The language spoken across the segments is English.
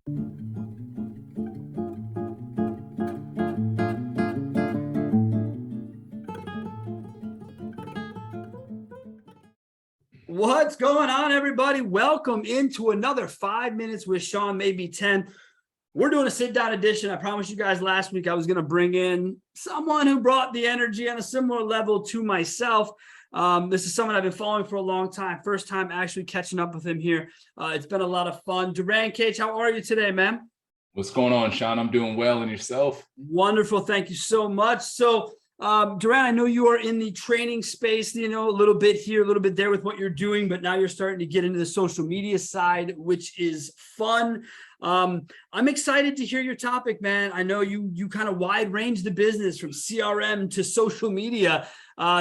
What's going on, everybody? Welcome into another 5 minutes with Sean, maybe 10. We're doing a sit-down edition. I promised you guys last week I was going to bring in someone who brought the energy on a similar level to myself. This is someone I've been following for a long time. First time actually catching up with him here. It's been a lot of fun. Duran Cage, how are you today, man? What's going on, Sean? I'm doing well, and yourself? Wonderful. Thank you so much. So, Duran, I know you are in the training space, a little bit here, a little bit there with what you're doing, but now you're starting to get into the social media side, which is fun. I'm excited to hear your topic, man. I know you kind of wide range the business from CRM to social media.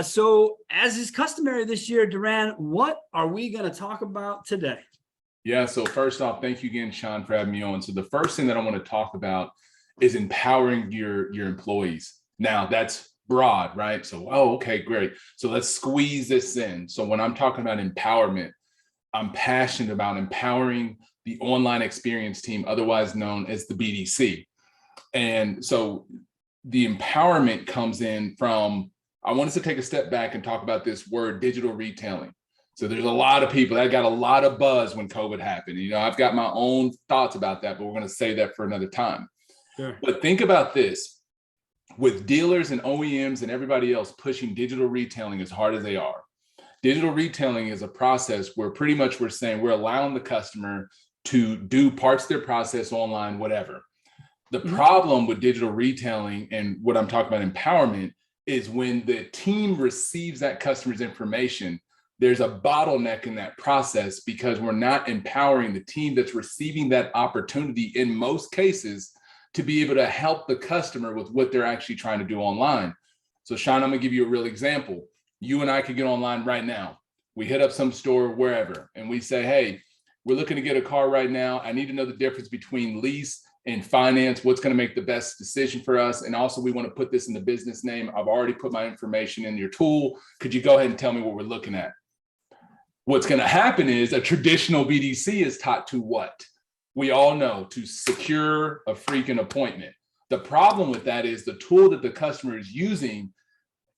So as is customary this year, Duran, what are we going to talk about today? Yeah, so first off, thank you again, Sean, for having me on. So the first thing that I want to talk about is empowering your employees. Now, that's broad, right? So, okay, great. So let's squeeze this in. So when I'm talking about empowerment, I'm passionate about empowering the online experience team, otherwise known as the BDC. And so the empowerment comes in from, I want us to take a step back and talk about this word digital retailing. So there's a lot of people that got a lot of buzz when COVID happened. I've got my own thoughts about that, but we're going to save that for another time. Sure. But think about this. With dealers and OEMs and everybody else pushing digital retailing as hard as they are, digital retailing is a process where pretty much we're saying we're allowing the customer to do parts of their process online, whatever. The problem with digital retailing and what I'm talking about empowerment is when the team receives that customer's information, there's a bottleneck in that process because we're not empowering the team that's receiving that opportunity in most cases to be able to help the customer with what they're actually trying to do online. So Sean, I'm gonna give you a real example. You and I could get online right now. We hit up some store wherever and we say, hey, we're looking to get a car right now. I need to know the difference between lease and finance, what's gonna make the best decision for us. And also we wanna put this in the business name. I've already put my information in your tool. Could you go ahead and tell me what we're looking at? What's gonna happen is a traditional BDC is taught to what? We all know, to secure a freaking appointment. The problem with that is the tool that the customer is using,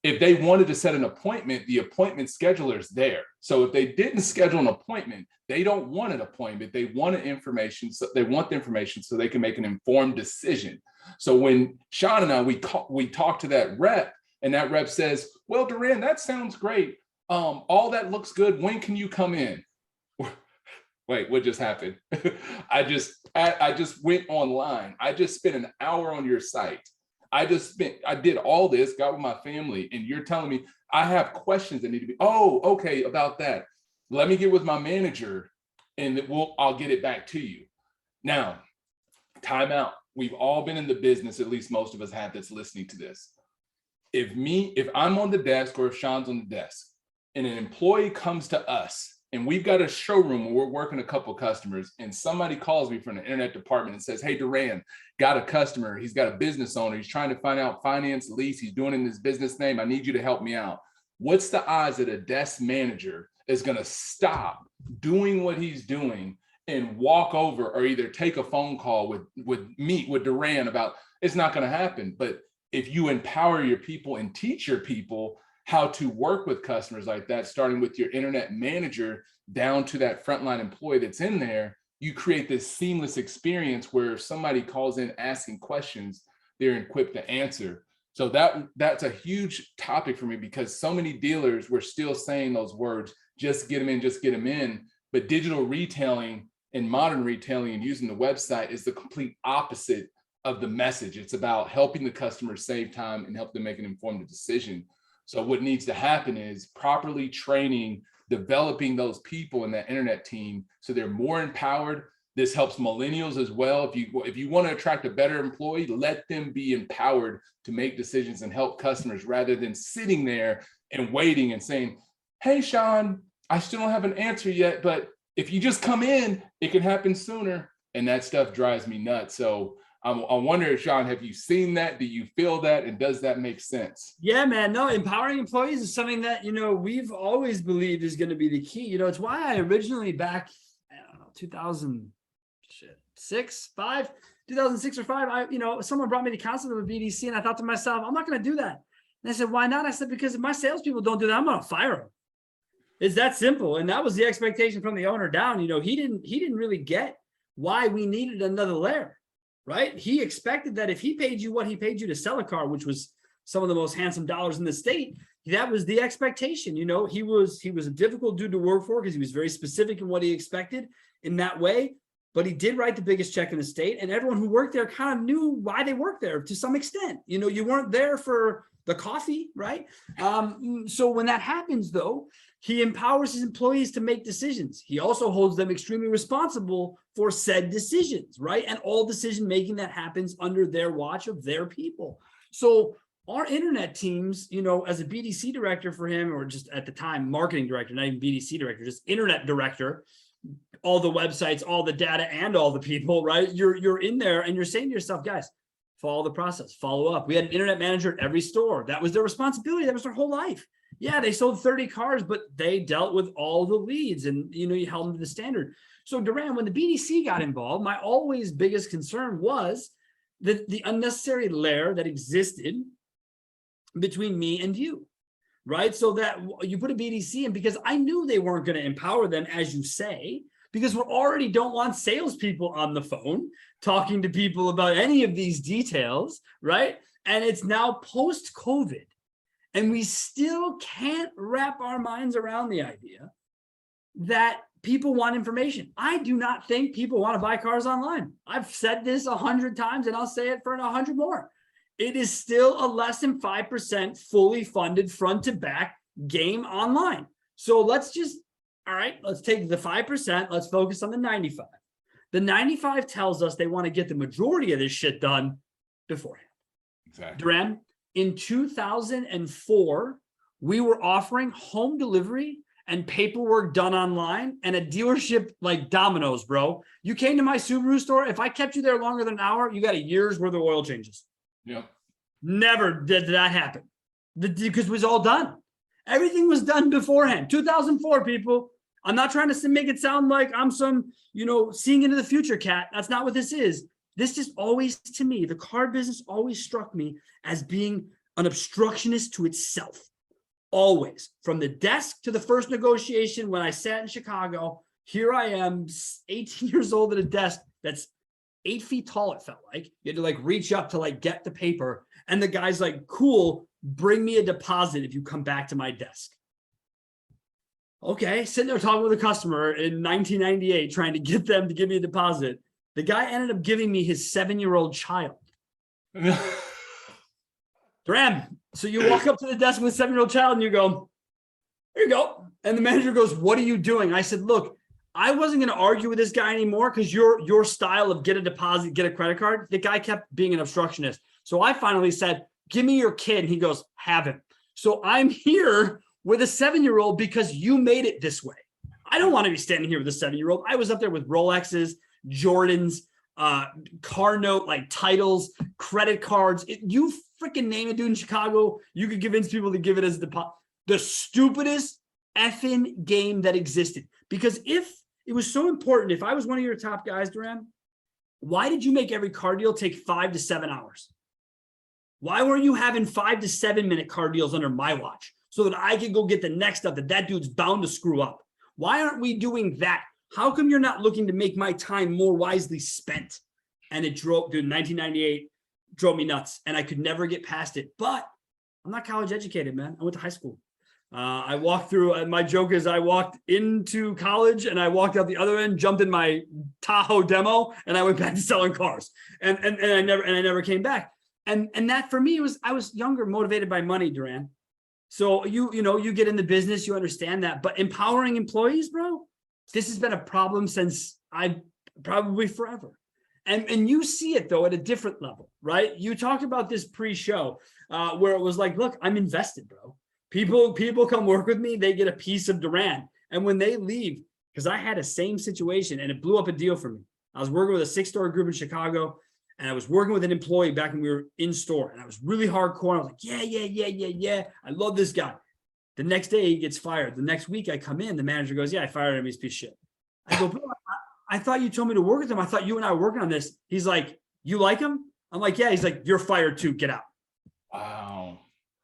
if they wanted to set an appointment, the appointment scheduler is there. So if they didn't schedule an appointment, they don't want an appointment. They want information. So they want the information so they can make an informed decision. So when Sean and I, we talk to that rep and that rep says, well, Duran, that sounds great. All that looks good. When can you come in? Wait, what just happened? I just went online. I just spent an hour on your site. I did all this, got with my family, and you're telling me I have questions that need to be, okay, about that. Let me get with my manager and I'll get it back to you. Now, time out. We've all been in the business, at least most of us have that's listening to this. If I'm on the desk or if Sean's on the desk and an employee comes to us, and we've got a showroom where we're working a couple of customers and somebody calls me from the internet department and says, hey, Duran, got a customer. He's got a business owner. He's trying to find out finance, lease. He's doing it in his business name. I need you to help me out. What's the odds that a desk manager is going to stop doing what he's doing and walk over or either take a phone call with Duran about it's not going to happen. But if you empower your people and teach your people how to work with customers like that, starting with your internet manager down to that frontline employee that's in there, you create this seamless experience where if somebody calls in asking questions, they're equipped to answer. So that's a huge topic for me because so many dealers were still saying those words, just get them in, just get them in. But digital retailing and modern retailing and using the website is the complete opposite of the message. It's about helping the customer save time and help them make an informed decision. So what needs to happen is properly training, developing those people in that internet team so they're more empowered. This helps millennials as well. If you want to attract a better employee, let them be empowered to make decisions and help customers rather than sitting there and waiting and saying, hey, Sean, I still don't have an answer yet, but if you just come in, it can happen sooner. And that stuff drives me nuts. So I wonder, Sean, have you seen that? Do you feel that? And does that make sense? Yeah, man. No, empowering employees is something that, we've always believed is going to be the key. It's why I originally back, I don't know, 2006 or 5, someone brought me the concept of a BDC, and I thought to myself, I'm not going to do that. And I said, why not? I said, because if my salespeople don't do that, I'm going to fire them. It's that simple. And that was the expectation from the owner down. He didn't really get why we needed another layer, right? He expected that if he paid you what he paid you to sell a car, which was some of the most handsome dollars in the state, that was the expectation. He was a difficult dude to work for because he was very specific in what he expected in that way. But he did write the biggest check in the state, and everyone who worked there kind of knew why they worked there to some extent. You weren't there for the coffee, right? So when that happens, though, he empowers his employees to make decisions. He also holds them extremely responsible for said decisions, right? And all decision making that happens under their watch of their people. So our internet teams, as a BDC director for him, or just at the time, marketing director, not even BDC director, just internet director, all the websites, all the data, and all the people, right? You're in there and you're saying to yourself, guys, follow the process, follow up. We had an internet manager at every store. That was their responsibility. That was their whole life. Yeah, they sold 30 cars, but they dealt with all the leads, and you held them to the standard. So Duran, when the BDC got involved, my always biggest concern was the unnecessary layer that existed between me and you, right? So that you put a BDC in, because I knew they weren't going to empower them, as you say, because we already don't want salespeople on the phone talking to people about any of these details, right? And it's now post-COVID, and we still can't wrap our minds around the idea that people want information. I do not think people want to buy cars online. I've said this 100 times, and I'll say it for 100 more. It is still a less than 5% fully funded front to back game online. So let's take the 5%. Let's focus on the 95. The 95 tells us they want to get the majority of this shit done beforehand. Exactly. Duran, in 2004, we were offering home delivery and paperwork done online, and a dealership like Domino's, bro. You came to my Subaru store. If I kept you there longer than an hour, you got a year's worth of oil changes. Yep. Never did that happen because it was all done. Everything was done beforehand. 2004, people. I'm not trying to make it sound like I'm some, seeing into the future cat. That's not what this is. This just always, to me, the car business always struck me as being an obstructionist to itself. Always. From the desk to the first negotiation, when I sat in Chicago, here I am, 18 years old at a desk that's 8 feet tall, it felt like. You had to reach up to get the paper. And the guy's like, cool, bring me a deposit if you come back to my desk. Okay, sitting there talking with a customer in 1998, trying to get them to give me a deposit. The guy ended up giving me his 7-year-old child. Duran, so you walk up to the desk with a 7-year-old child and you go, here you go. And the manager goes, what are you doing? I said, look, I wasn't going to argue with this guy anymore because your style of get a deposit, get a credit card, the guy kept being an obstructionist. So I finally said, give me your kid. And he goes, have him. So I'm here with a 7-year-old because you made it this way. I don't want to be standing here with a 7-year-old. I was up there with Rolexes, Jordans, car note, titles, credit cards. You freaking name a dude in Chicago, you could convince people to give it as a deposit. The stupidest effing game that existed. Because if it was so important, if I was one of your top guys, Duran, why did you make every car deal take 5 to 7 hours? Why weren't you having 5 to 7 minute car deals under my watch so that I could go get the next stuff that dude's bound to screw up? Why aren't we doing that? How come you're not looking to make my time more wisely spent? And it drove, dude, 1998 drove me nuts, and I could never get past it. But I'm not college educated, man. I went to high school. I walked through, my joke is I walked into college and I walked out the other end, jumped in my Tahoe demo, and I went back to selling cars. And I never came back. And that for me I was younger, motivated by money, Duran. So you get in the business, you understand that. But empowering employees, bro, this has been a problem since probably forever. And you see it though at a different level, right? You talked about this pre-show where it was like, look, I'm invested, bro. People come work with me, they get a piece of Duran. And when they leave, because I had a same situation and it blew up a deal for me. I was working with a 6-store group in Chicago, and I was working with an employee back when we were in store, and I was really hardcore. I was like, yeah. I love this guy. The next day he gets fired. The next week I come in, the manager goes, yeah, I fired him. He's a piece of shit. I go, bro, I thought you told me to work with him. I thought you and I were working on this. He's like, you like him? I'm like, yeah. He's like, you're fired too. Get out. Wow.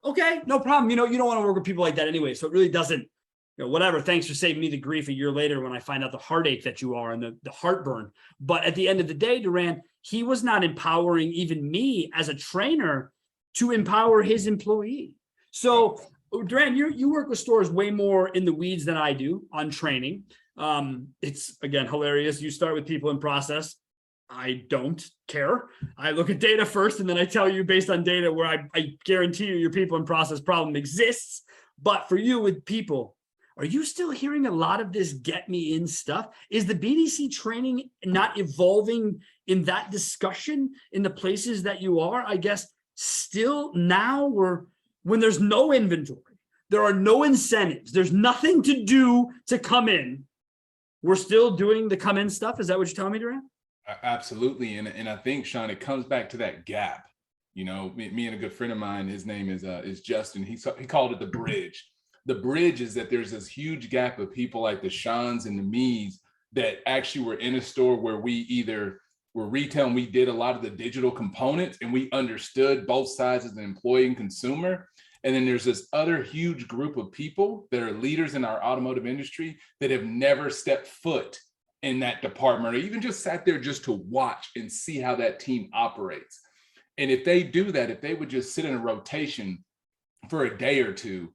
Okay, no problem. You don't want to work with people like that anyway. So it really doesn't, whatever. Thanks for saving me the grief a year later when I find out the heartache that you are and the heartburn. But at the end of the day, Duran, he was not empowering even me as a trainer to empower his employee. So Duran, you work with stores way more in the weeds than I do on training. It's, again, hilarious. You start with people in process. I don't care. I look at data first, and then I tell you based on data where I guarantee you your people in process problem exists. But for you with people, are you still hearing a lot of this get me in stuff? Is the BDC training not evolving in that discussion in the places that you are? I guess still now when there's no inventory, there are no incentives, there's nothing to do to come in. We're still doing the come in stuff. Is that what you're telling me, Duran? Absolutely. And I think, Sean, it comes back to that gap. Me and a good friend of mine, his name is Justin. He called it the bridge. The bridge is that there's this huge gap of people like the Seans and the me's that actually were in a store where we either were retail and we did a lot of the digital components and we understood both sides as an employee and consumer. And then there's this other huge group of people that are leaders in our automotive industry that have never stepped foot in that department, or even just sat there just to watch and see how that team operates. And if they do that, if they would just sit in a rotation for a day or two,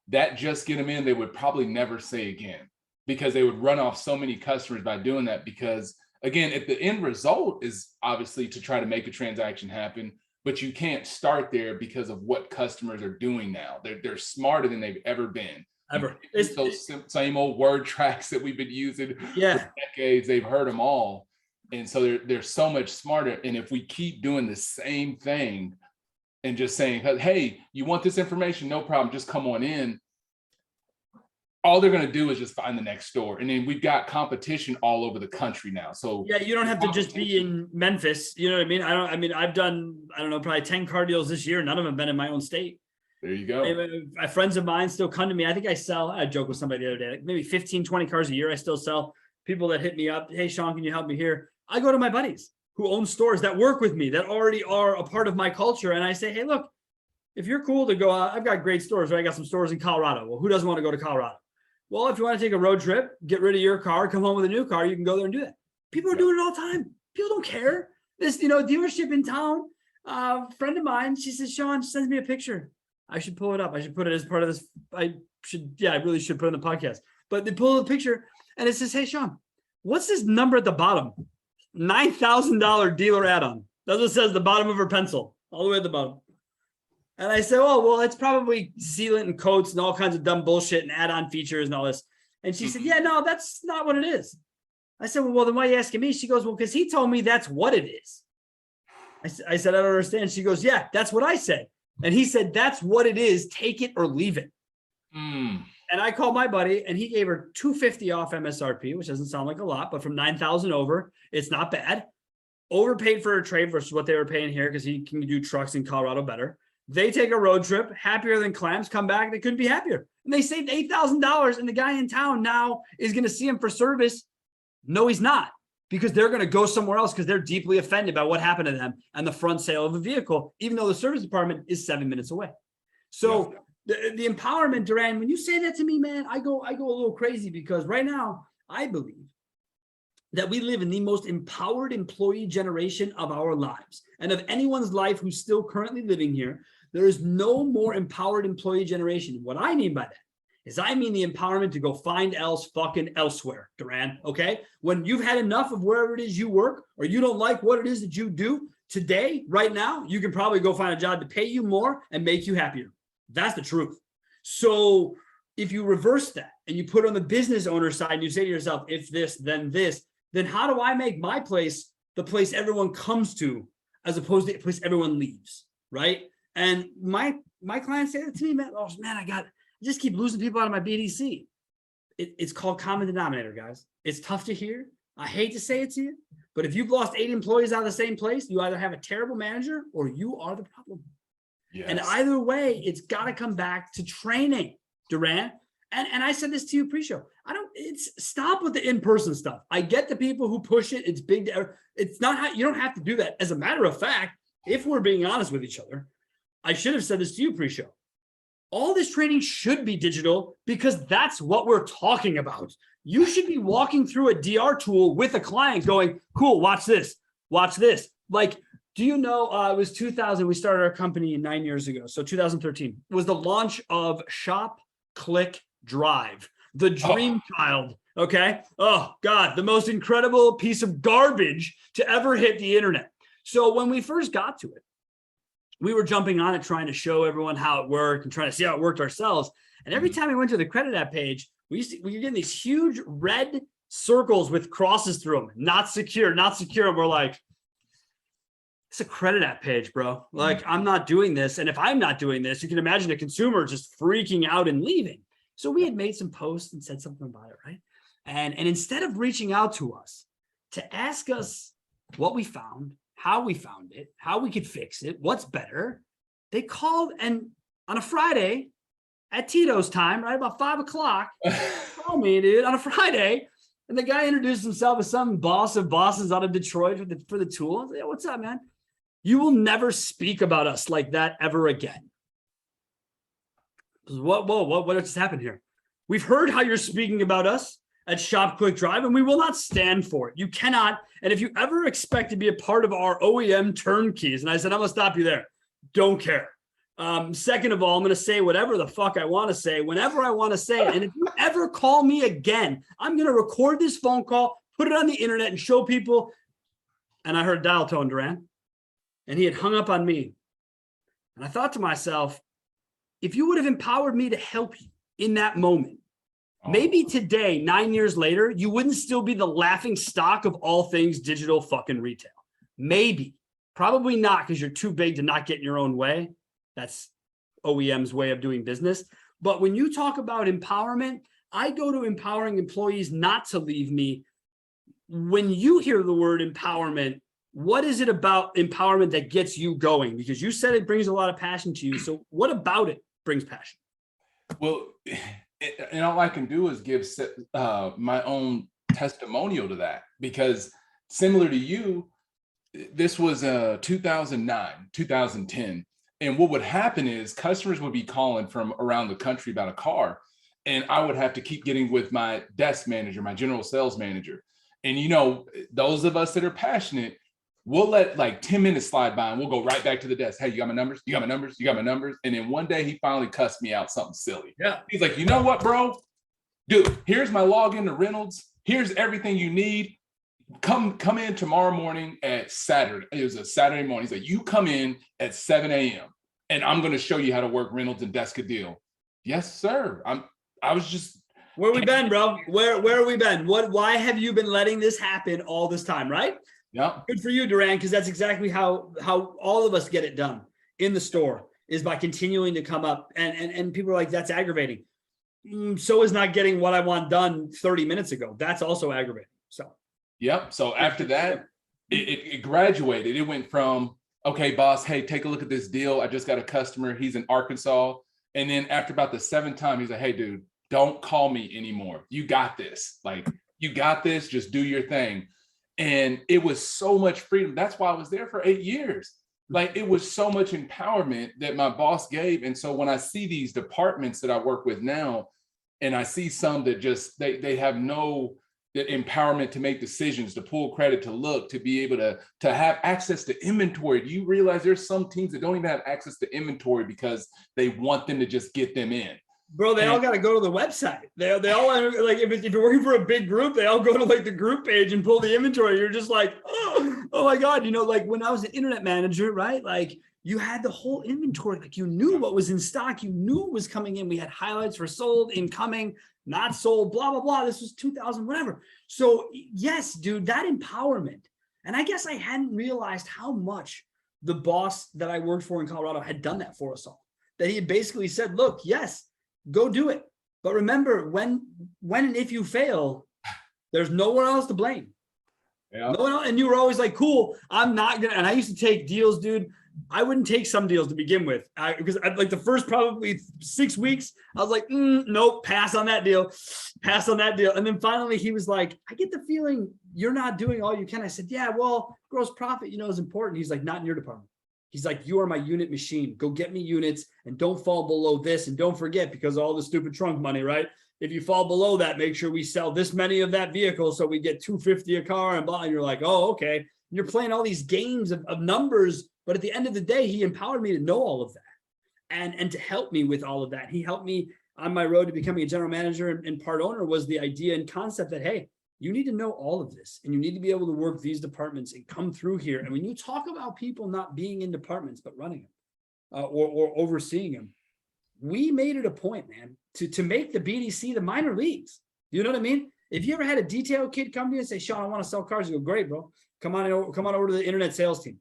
that just get them in, they would probably never say again, because they would run off so many customers by doing that. Because again, if the end result is obviously to try to make a transaction happen, but you can't start there because of what customers are doing now. They're smarter than they've ever been. Ever. It's those same old word tracks that we've been using for decades. They've heard them all. And so they're so much smarter. And if we keep doing the same thing and just saying, hey, you want this information? No problem. Just come on in. All they're going to do is just find the next store. And then we've got competition all over the country now. So yeah, you don't have to just be in Memphis. You know what I mean? I've done, probably 10 car deals this year. None of them have been in my own state. There you go. Friends of mine still come to me. I think I joke with somebody the other day, like maybe 15, 20 cars a year. I still sell. People that hit me up. Hey, Sean, can you help me here? I go to my buddies who own stores that work with me that already are a part of my culture. And I say, hey, look, if you're cool to go out, I've got great stores. Right? I got some stores in Colorado. Well, who doesn't want to go to Colorado? Well, if you want to take a road trip, get rid of your car, come home with a new car, you can go there and do that. People are doing it all the time. People don't care. This, dealership in town, friend of mine, she says, Sean, sends me a picture. I should pull it up. I should put it as part of this. I really should put it in the podcast. But they pull the picture and it says, hey, Sean, what's this number at the bottom? $9,000 dealer add-on. That's what it says at the bottom of her pencil, all the way at the bottom. And I said, oh, well, it's probably sealant and coats and all kinds of dumb bullshit and add-on features and all this. And she said, yeah, no, that's not what it is. I said, well, then why are you asking me? She goes, well, because he told me that's what it is. I said, I don't understand. She goes, yeah, that's what I said. And he said, that's what it is. Take it or leave it. And I called my buddy and he gave her $250 off MSRP, which doesn't sound like a lot, but from 9,000 over, it's not bad. Overpaid for a trade versus what they were paying here because he can do trucks in Colorado better. They take a road trip, happier than clams, come back, they couldn't be happier. And they saved $8,000 and the guy in town now is going to see him for service. No, he's not, because they're going to go somewhere else because they're deeply offended by what happened to them and the front sale of a vehicle, even though the service department is 7 minutes away. So the empowerment, Duran, when you say that to me, man, I go a little crazy, because right now I believe that we live in the most empowered employee generation of our lives, and of anyone's life who's still currently living here. There is no more empowered employee generation. What I mean by that is I mean the empowerment to go find elsewhere, Duran, okay? When you've had enough of wherever it is you work, or you don't like what it is that you do today, right now, you can probably go find a job to pay you more and make you happier. That's the truth. So if you reverse that and you put on the business owner side and you say to yourself, if this, then how do I make my place the place everyone comes to as opposed to the place everyone leaves, right? And my clients say that to me, man, I just keep losing people out of my BDC. It's called common denominator, guys. It's tough to hear. I hate to say it to you, but if you've lost 8 employees out of the same place, you either have a terrible manager or you are the problem. Yes. And either way, it's got to come back to training, Duran. And I said this to you pre-show. Stop with the in-person stuff. I get the people who push it. It's big. It's not how you don't have to do that. As a matter of fact, if we're being honest with each other, I should have said this to you pre-show. All this training should be digital because that's what we're talking about. You should be walking through a DR tool with a client going, cool, watch this, watch this. Like, do you know, it was 2000, we started our company 9 years ago. So 2013 was the launch of Shop, Click, Drive, the dream child. Okay. Oh God, the most incredible piece of garbage to ever hit the internet. So when we first got to it, we were jumping on it, trying to show everyone how it worked and trying to see how it worked ourselves. And every time we went to the credit app page, we were getting these huge red circles with crosses through them. Not secure, not secure. And we're like, it's a credit app page, bro. Like, I'm not doing this. And if I'm not doing this, you can imagine a consumer just freaking out and leaving. So we had made some posts and said something about it, right? And instead of reaching out to us to ask us what we found, how we found it, how we could fix it, what's better, they called, and on a Friday at Tito's time, right about 5 o'clock, call me, dude, on a Friday. And the guy introduced himself as some boss of bosses out of Detroit for the tool. I was like, yeah, what's up, man? You will never speak about us like that ever again. What just happened here? We've heard how you're speaking about us at Shop, Click, Drive, and we will not stand for it. You cannot. And if you ever expect to be a part of our OEM turnkeys, and I said, I'm going to stop you there. Don't care. Second of all, I'm going to say whatever the fuck I want to say, whenever I want to say it. And if you ever call me again, I'm going to record this phone call, put it on the internet, and show people. And I heard dial tone, Duran. And he had hung up on me. And I thought to myself, if you would have empowered me to help you in that moment, maybe today, 9 years later, you wouldn't still be the laughing stock of all things digital fucking retail. Maybe. Probably not, because you're too big to not get in your own way. That's OEM's way of doing business. But when you talk about empowerment, I go to empowering employees not to leave me. When you hear the word empowerment, what is it about empowerment that gets you going? Because you said it brings a lot of passion to you. So what about it brings passion? Well, and all I can do is give my own testimonial to that, because similar to you, this was 2009, 2010. And what would happen is customers would be calling from around the country about a car. And I would have to keep getting with my desk manager, my general sales manager. And, you know, those of us that are passionate, we'll let like 10 minutes slide by and we'll go right back to the desk. Hey, you got my numbers? You got my numbers? You got my numbers? And then one day he finally cussed me out something silly. Yeah. He's like, you know what, bro? Dude, here's my login to Reynolds. Here's everything you need. Come in tomorrow morning at Saturday. It was a Saturday morning. He's like, you come in at 7 a.m. and I'm going to show you how to work Reynolds and desk a deal. Yes, sir. I was just. Where we been, bro? Where have we been? Why have you been letting this happen all this time, right? Yeah. Good for you, Duran, because that's exactly how all of us get it done in the store, is by continuing to come up. And people are like, that's aggravating. So is not getting what I want done 30 minutes ago. That's also aggravating. So. Yep. So after that, it graduated. It went from, okay, boss, hey, take a look at this deal. I just got a customer. He's in Arkansas. And then after about the 7th time, he's like, hey, dude, don't call me anymore. You got this. Like, you got this. Just do your thing. And it was so much freedom. That's why I was there for 8 years. Like, it was so much empowerment that my boss gave. And so when I see these departments that I work with now, and I see some that just, they have no empowerment to make decisions, to pull credit, to look, to be able to have access to inventory. Do you realize there's some teams that don't even have access to inventory because they want them to just get them in? Bro, they all got to go to the website. They all, like, if you're working for a big group, they all go to like the group page and pull the inventory. You're just like, oh my God. You know, like when I was an internet manager, right? Like, you had the whole inventory. Like, you knew what was in stock. You knew what was coming in. We had highlights for sold, incoming, not sold, blah, blah, blah. This was 2000, whatever. So yes, dude, that empowerment. And I guess I hadn't realized how much the boss that I worked for in Colorado had done that for us all. That he had basically said, look, yes, go do it. But remember, when and if you fail, there's nowhere else to blame. Yeah. No one else, and you were always like, cool, I'm not gonna, and I used to take deals, dude. I wouldn't take some deals to begin with, because like the first probably 6 weeks, I was like, nope, pass on that deal. And then finally he was like, I get the feeling you're not doing all you can. I said, yeah, well, gross profit, is important. He's like, not in your department. He's like, you are my unit machine. Go get me units and don't fall below this. And don't forget, because of all the stupid trunk money, right? If you fall below that, make sure we sell this many of that vehicle so we get $250 a car and blah. And you're like, oh, okay. And you're playing all these games of numbers. But at the end of the day, he empowered me to know all of that and to help me with all of that. He helped me on my road to becoming a general manager and part owner. Was the idea and concept that, hey, you need to know all of this and you need to be able to work these departments and come through here. And when you talk about people not being in departments, but running them or overseeing them, we made it a point, man, to make the BDC the minor leagues. You know what I mean? If you ever had a detail kid come to you and say, Sean, I want to sell cars, you go, great, bro. Come on over to the internet sales team.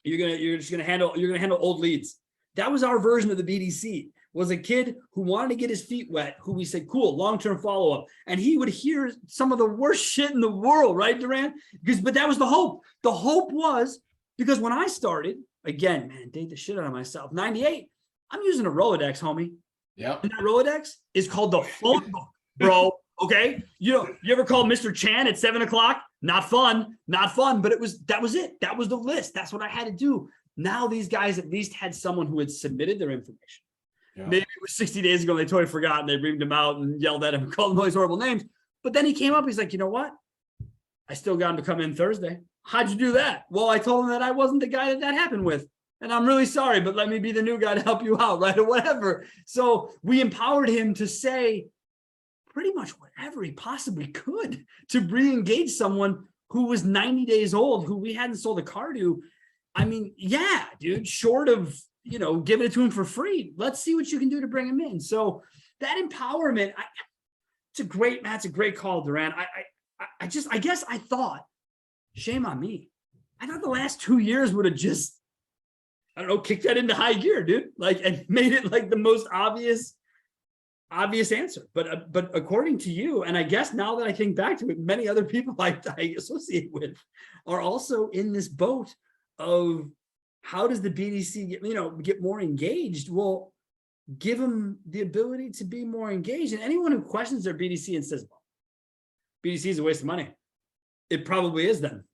You're just gonna handle old leads. That was our version of the BDC. Was a kid who wanted to get his feet wet, who we said, cool, long-term follow-up. And he would hear some of the worst shit in the world, right, Duran? But that was the hope. The hope was, because when I started, again, man, date the shit out of myself, 98, I'm using a Rolodex, homie. Yeah. And that Rolodex is called the phone book, bro. Okay. You ever call Mr. Chan at 7:00? Not fun, but that was it. That was the list. That's what I had to do. Now these guys at least had someone who had submitted their information. Yeah. Maybe it was 60 days ago, they totally forgot and they reamed him out and yelled at him and called him all these horrible names. But then he came up, he's like, you know what? I still got him to come in Thursday. How'd you do that? Well, I told him that I wasn't the guy that happened with. And I'm really sorry, but let me be the new guy to help you out, right? Or whatever. So we empowered him to say pretty much whatever he possibly could to re-engage someone who was 90 days old, who we hadn't sold a car to. I mean, yeah, dude, short of, giving it to him for free. Let's see what you can do to bring him in. So that empowerment, it's a great call, Duran. I guess I thought, shame on me. I thought the last 2 years would have just, I don't know, kicked that into high gear, dude. Like, and made it like the most obvious answer. But according to you, and I guess now that I think back to it, many other people I associate with are also in this boat of how does the BDC get more engaged? Well, give them the ability to be more engaged. And anyone who questions their BDC and says, well, BDC is a waste of money, it probably is then.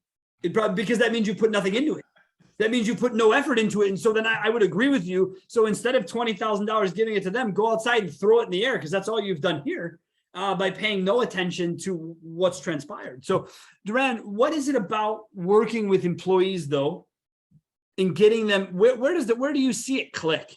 Because that means you put nothing into it. That means you put no effort into it. And so then I would agree with you. So instead of $20,000 giving it to them, go outside and throw it in the air, because that's all you've done here by paying no attention to what's transpired. So Duran, what is it about working with employees though, and getting them, where do you see it click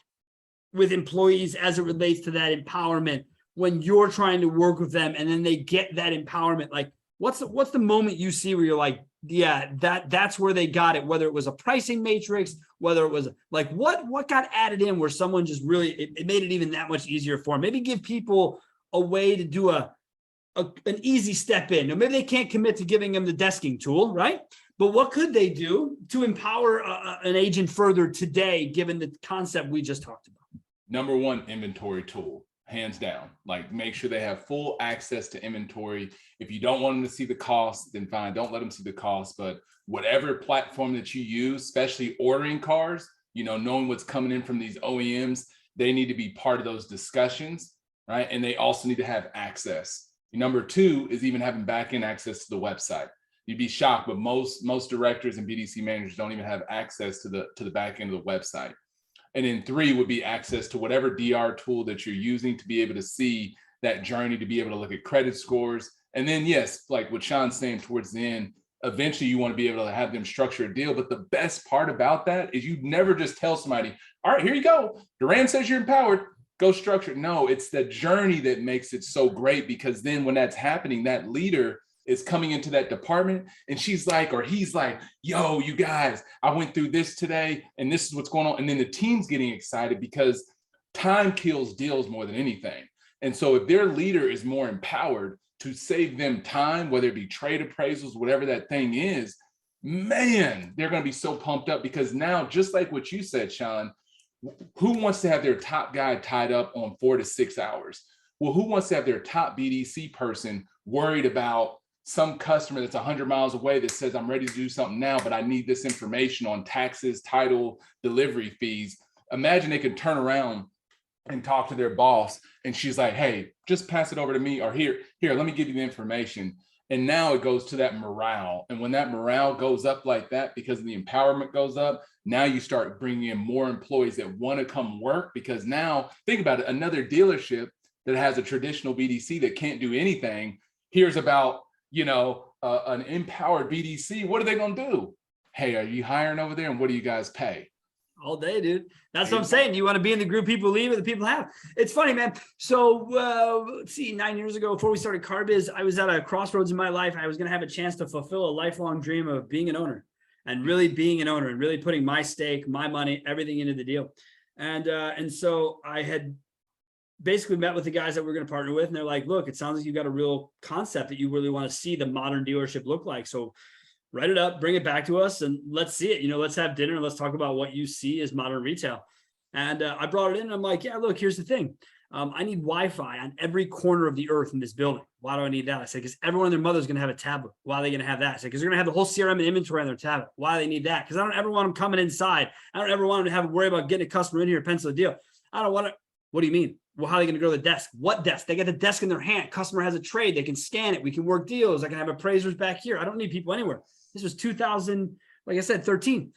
with employees as it relates to that empowerment when you're trying to work with them and then they get that empowerment? Like what's the moment you see where you're like, yeah, that's where they got it, whether it was a pricing matrix, whether it was like what got added in where someone just really, it made it even that much easier for them. Maybe give people a way to do an easy step in. Or maybe they can't commit to giving them the desking tool, right? But what could they do to empower an agent further today, given the concept we just talked about? Number one, inventory tool. Hands down, like make sure they have full access to inventory. If you don't want them to see the cost, then fine, don't let them see the cost. But whatever platform that you use, especially ordering cars, knowing what's coming in from these OEMs, they need to be part of those discussions, right? And they also need to have access. Number two is even having back-end access to the website. You'd be shocked, but most directors and BDC managers don't even have access to the back end of the website. And then three would be access to whatever DR tool that you're using to be able to see that journey, to be able to look at credit scores. And then, yes, like what Sean's saying towards the end, eventually you want to be able to have them structure a deal. But the best part about that is you never just tell somebody, all right, here you go. Duran says you're empowered, go structure it. No, it's the journey that makes it so great, because then when that's happening, that leader is coming into that department and she's like, or he's like, yo, you guys, I went through this today and this is what's going on. And then the team's getting excited because time kills deals more than anything. And so if their leader is more empowered to save them time, whether it be trade appraisals, whatever that thing is, man, they're going to be so pumped up, because now, just like what you said, Sean, who wants to have their top guy tied up on 4 to 6 hours? Well, who wants to have their top BDC person worried about some customer that's 100 miles away that says, I'm ready to do something now, but I need this information on taxes, title, delivery fees. Imagine they could turn around and talk to their boss, and she's like, hey, just pass it over to me, or here, let me give you the information. And now it goes to that morale. And when that morale goes up like that, because the empowerment goes up, now you start bringing in more employees that want to come work. Because now think about it, another dealership that has a traditional BDC that can't do anything hears about, an empowered BDC. What are they going to do? Hey, are you hiring over there? And what do you guys pay? All day, dude. That's what I'm saying. You want to be in the group people leave or the people have. It's funny, man. So let's see, 9 years ago, before we started Car Biz, I was at a crossroads in my life. I was going to have a chance to fulfill a lifelong dream of being an owner and really being an owner and really putting my stake, my money, everything into the deal. And so I had basically met with the guys that we're going to partner with. And they're like, look, it sounds like you got a real concept that you really want to see the modern dealership look like. So write it up, bring it back to us, and let's see it. Let's have dinner and let's talk about what you see as modern retail. And I brought it in and I'm like, yeah, look, here's the thing. I need Wi-Fi on every corner of the earth in this building. Why do I need that? I said, because everyone and their mother's going to have a tablet. Why are they going to have that? I said, because they're going to have the whole CRM and inventory on their tablet. Why do they need that? Because I don't ever want them coming inside. I don't ever want them to have to worry about getting a customer in here, pencil a deal. I don't want to. What do you mean? Well, how are they going to go to the desk? What desk? They got the desk in their hand. Customer has a trade. They can scan it. We can work deals. I can have appraisers back here. I don't need people anywhere. This was 2000, like I said, 13.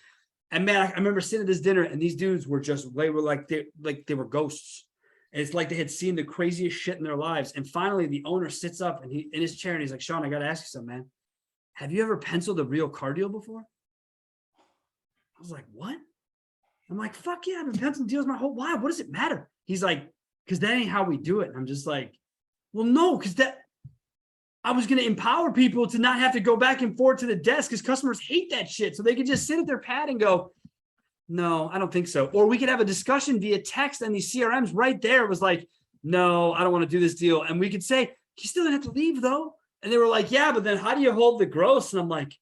And man, I remember sitting at this dinner and these dudes were they were ghosts. And it's like they had seen the craziest shit in their lives. And finally the owner sits up and he in his chair and he's like, Sean, I got to ask you something, man. Have you ever penciled a real car deal before? I was like, what? I'm like, fuck yeah, I've been penciling deals my whole life. What does it matter? He's like, because that ain't how we do it. And I'm just like, well, no, because I was going to empower people to not have to go back and forth to the desk because customers hate that shit. So they could just sit at their pad and go, no, I don't think so. Or we could have a discussion via text and these CRMs right there was like, no, I don't want to do this deal. And we could say, you still don't have to leave though. And they were like, yeah, but then how do you hold the gross? And I'm like,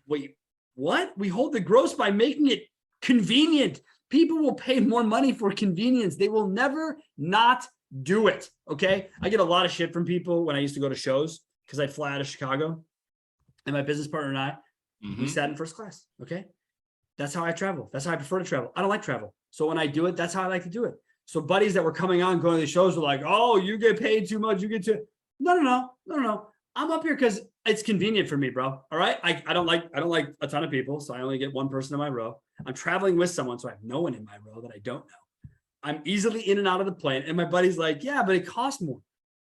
wait, what? We hold the gross by making it convenient. People will pay more money for convenience. They will never not do it. Okay. I get a lot of shit from people when I used to go to shows because I fly out of Chicago and my business partner and I, we sat in first class. Okay. That's how I travel. That's how I prefer to travel. I don't like travel. So when I do it, that's how I like to do it. So buddies that were coming on, going to the shows were like, oh, you get paid too much. You get to, no. I'm up here because it's convenient for me, bro. All right. I don't like a ton of people. So I only get one person in my row. I'm traveling with someone. So I have no one in my row that I don't know. I'm easily in and out of the plane. And my buddy's like, yeah, but it costs more.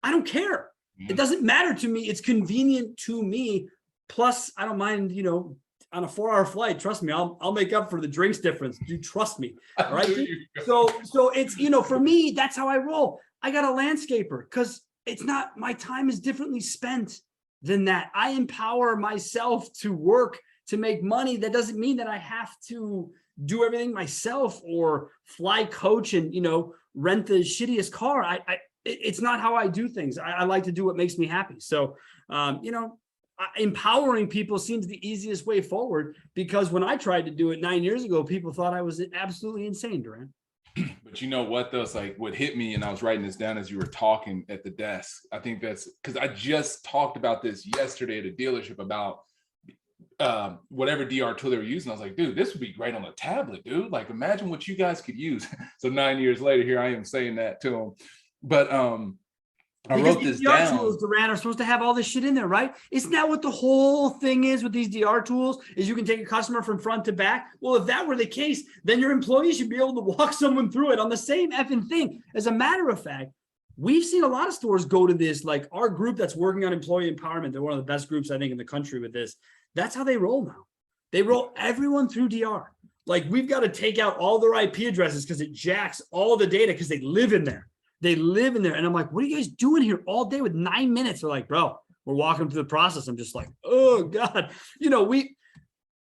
I don't care. It doesn't matter to me. It's convenient to me. Plus, I don't mind, on a 4-hour flight, trust me, I'll make up for the drinks difference. You trust me. All right. So it's, for me, that's how I roll. I got a landscaper because it's not, my time is differently spent than that. I empower myself to work, to make money. That doesn't mean that I have to do everything myself or fly coach and, rent the shittiest car. It's not how I do things. I like to do what makes me happy. So, empowering people seems the easiest way forward because when I tried to do it 9 years ago, people thought I was absolutely insane, Duran. But you know what, though? It's like what hit me, and I was writing this down as you were talking at the desk. I think that's because I just talked about this yesterday at a dealership about whatever DR tool they were using. I was like, dude, this would be great on a tablet, dude. Like, imagine what you guys could use. So 9 years later, here I am saying that to them. But I wrote this down. Tools, Duran, are supposed to have all this shit in there, right? Isn't that what the whole thing is with these DR tools? Is you can take a customer from front to back. Well, if that were the case, then your employees should be able to walk someone through it on the same effing thing. As a matter of fact, we've seen a lot of stores go to this, like our group that's working on employee empowerment. They're one of the best groups, I think, in the country with this. That's how they roll now. They roll everyone through DR. Like we've got to take out all their IP addresses because it jacks all the data because they live in there. They live in there. And I'm like, what are you guys doing here all day with 9 minutes? They're like, bro, we're walking through the process. I'm just like, oh God. We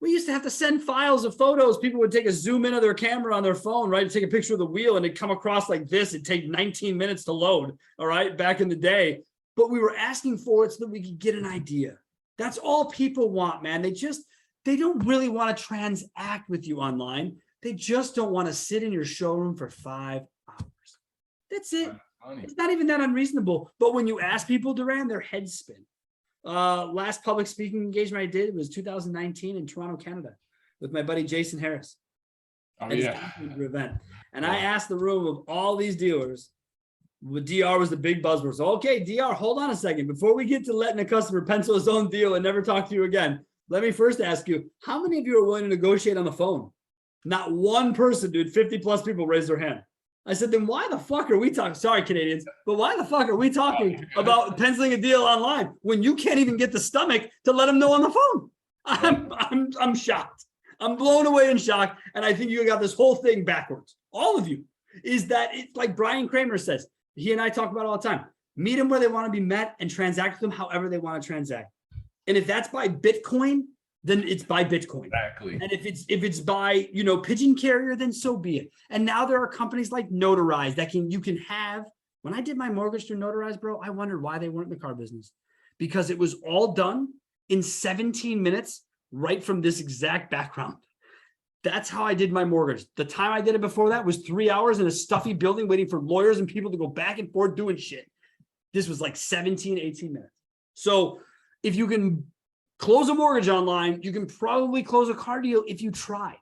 used to have to send files of photos. People would take a zoom in of their camera on their phone, right? To take a picture of the wheel and it'd come across like this. It'd take 19 minutes to load. All right. Back in the day, but we were asking for it so that we could get an idea. That's all people want, man. They don't really want to transact with you online. They just don't want to sit in your showroom for 5 hours. That's it. It's not even that unreasonable. But when you ask people, Duran, their heads spin. Last public speaking engagement I did was 2019 in Toronto, Canada, with my buddy Jason Harris. Oh, at his yeah. event. And I asked the room of all these dealers, DR was the big buzzword. So, okay, DR, hold on a second. Before we get to letting a customer pencil his own deal and never talk to you again, let me first ask you, how many of you are willing to negotiate on the phone? Not one person, dude. 50 plus people raised their hand. I said, then why the fuck are we talking? Sorry, Canadians, but why the fuck are we talking about penciling a deal online when you can't even get the stomach to let them know on the phone? I'm shocked. I'm blown away in shock. And I think you got this whole thing backwards. All of you, is that it's like Brian Kramer says, he and I talk about it all the time. Meet them where they want to be met and transact with them however they want to transact. And if that's by Bitcoin, then it's by Bitcoin. Exactly. And if it's by, pigeon carrier, then so be it. And now there are companies like Notarize that you can have. When I did my mortgage through Notarize, bro, I wondered why they weren't in the car business, because it was all done in 17 minutes, right from this exact background. That's how I did my mortgage. The time I did it before that was 3 hours in a stuffy building waiting for lawyers and people to go back and forth doing shit. This was like 17, 18 minutes. So if you can close a mortgage online, you can probably close a car deal if you tried.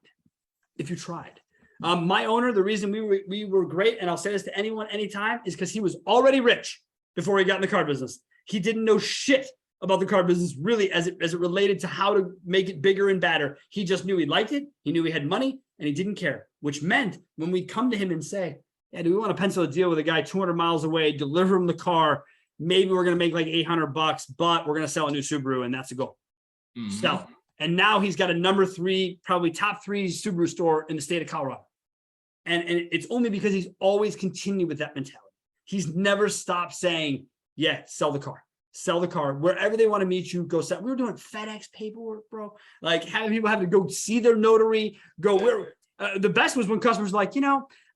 My owner, the reason we were great, and I'll say this to anyone, anytime, is because he was already rich before he got in the car business. He didn't know shit about the car business really as it related to how to make it bigger and badder. He just knew he liked it. He knew he had money and he didn't care, which meant when we come to him and say, yeah, do we want to pencil a deal with a guy 200 miles away, deliver him the car? Maybe we're going to make like $800, but we're going to sell a new Subaru, and that's a goal. Mm-hmm. Sell. And now he's got a number 3, probably top 3 Subaru store in the state of Colorado. And it's only because he's always continued with that mentality. He's never stopped saying, yeah, sell the car. Sell the car wherever they want to meet you. Go sell. We were doing FedEx paperwork, bro. Like having people have to go see their notary. Go where the best was when customers were like,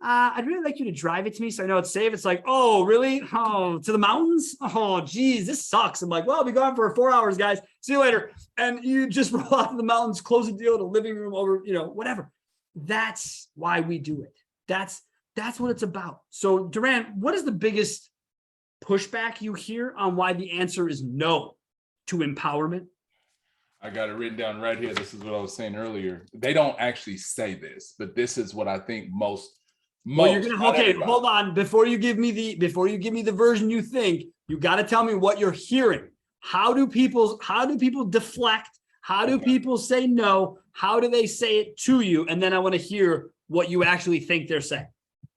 I'd really like you to drive it to me so I know it's safe. It's like, oh, really? Oh, to the mountains? Oh, geez, this sucks. I'm like, well, I'll be gone for 4 hours, guys. See you later. And you just roll out of the mountains, close the deal to living room over, whatever. That's why we do it. That's what it's about. So, Duran, what is the biggest pushback you hear on why the answer is no to empowerment? I got it written down right here. This is what I was saying earlier. They don't actually say this, but this is what I think most. Well, you're gonna hold on. Before you give me the version you think, you got to tell me what you're hearing. How do people deflect? How do people say no? How do they say it to you? And then I want to hear what you actually think they're saying.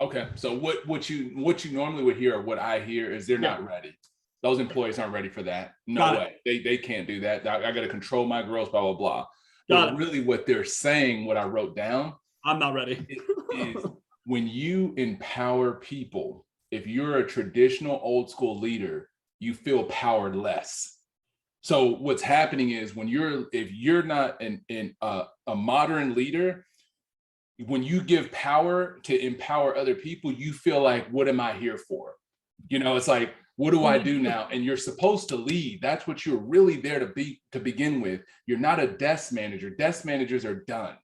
Okay, so what you normally would hear, or what I hear, is they're not ready. Those employees aren't ready for that. No way. They can't do that. I got to control my growth, blah, blah, blah. But really what they're saying, what I wrote down. I'm not ready. is when you empower people, if you're a traditional old school leader, you feel powerless. So what's happening is if you're not a modern leader, when you give power to empower other people, you feel like, what am I here for? It's like, what do I do now? And you're supposed to lead. That's what you're really there to begin with. You're not a desk manager. Desk managers are done.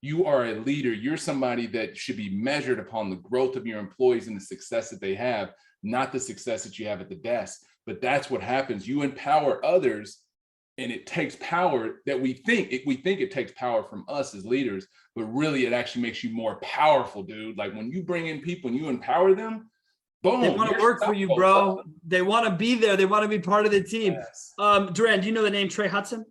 You are a leader. You're somebody that should be measured upon the growth of your employees and the success that they have, not the success that you have at the desk. But that's what happens. You empower others, and it takes power that we think it takes power from us as leaders, but really it actually makes you more powerful, dude. Like when you bring in people and you empower them, boom. They want to work for you, bro. They want to be there. They want to be part of the team. Yes. Duran, do you know the name Trey Hudson?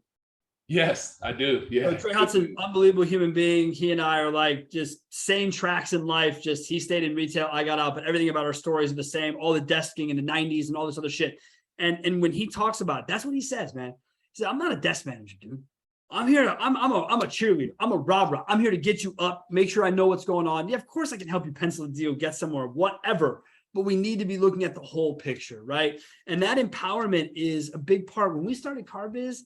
Yes, I do. Yeah. So Trey Hudson, unbelievable human being. He and I are like just same tracks in life. Just he stayed in retail. I got out, but everything about our stories are the same. All the desking in the 90s and all this other shit. And when he talks about it, that's what he says, man. He said, I'm not a desk manager, dude. I'm here. I'm a cheerleader. I'm a rah-rah. I'm here to get you up, make sure I know what's going on. Yeah, of course I can help you pencil a deal, get somewhere, whatever. But we need to be looking at the whole picture, right? And that empowerment is a big part. When we started CarBiz,